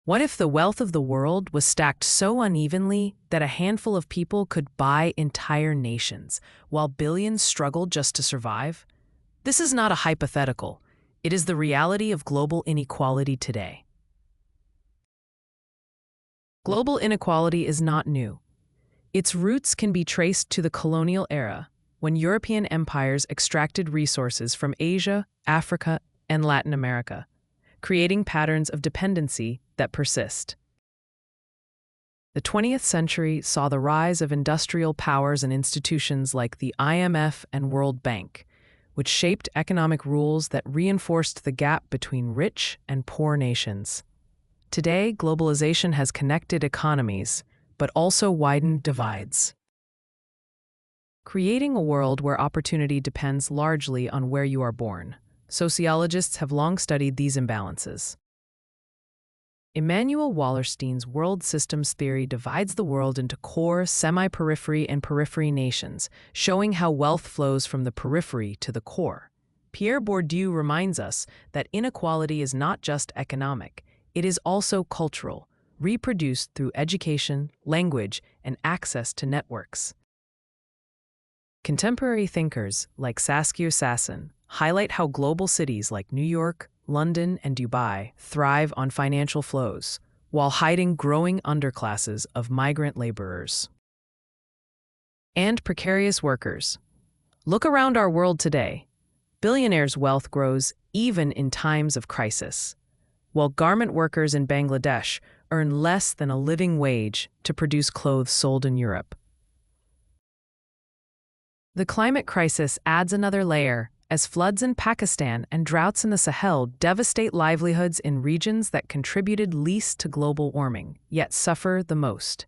What if the wealth of the world was stacked so unevenly that a handful of people could buy entire nations, while billions struggled just to survive? This is not a hypothetical. It is the reality of global inequality today. Global inequality is not new. Its roots can be traced to the colonial era, when European empires extracted resources from Asia, Africa, and Latin America, creating patterns of dependency that persist. The 20th century saw the rise of industrial powers and institutions like the IMF and World Bank, which shaped economic rules that reinforced the gap between rich and poor nations. Today, globalization has connected economies, but also widened divides, creating a world where opportunity depends largely on where you are born. Sociologists have long studied these imbalances. Immanuel Wallerstein's world systems theory divides the world into core, semi-periphery, and periphery nations, showing how wealth flows from the periphery to the core. Pierre Bourdieu reminds us that inequality is not just economic, it is also cultural, reproduced through education, language, and access to networks. Contemporary thinkers like Saskia Sassen highlight how global cities like New York, London, and Dubai thrive on financial flows, while hiding growing underclasses of migrant laborers and precarious workers. Look around our world today. Billionaires' wealth grows even in times of crisis, while garment workers in Bangladesh earn less than a living wage to produce clothes sold in Europe. The climate crisis adds another layer, as floods in Pakistan and droughts in the Sahel devastate livelihoods in regions that contributed least to global warming, yet suffer the most.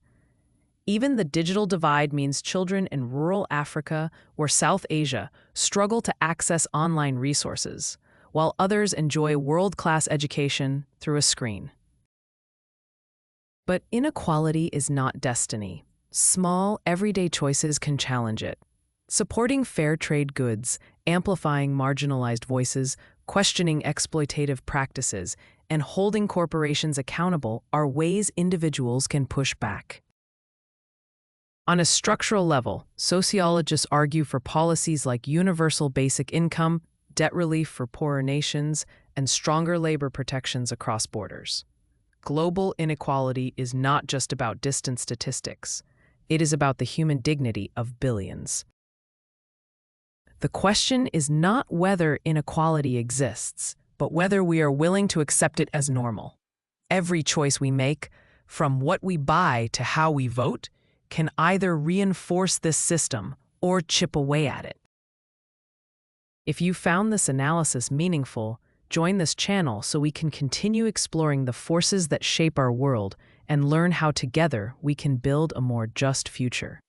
Even the digital divide means children in rural Africa or South Asia struggle to access online resources, while others enjoy world-class education through a screen. But inequality is not destiny. Small, everyday choices can challenge it. Supporting fair trade goods, amplifying marginalized voices, questioning exploitative practices, and holding corporations accountable are ways individuals can push back. On a structural level, sociologists argue for policies like universal basic income, debt relief for poorer nations, and stronger labor protections across borders. Global inequality is not just about distant statistics. It is about the human dignity of billions. The question is not whether inequality exists, but whether we are willing to accept it as normal. Every choice we make, from what we buy to how we vote, can either reinforce this system or chip away at it. If you found this analysis meaningful, join this channel so we can continue exploring the forces that shape our world and learn how together we can build a more just future.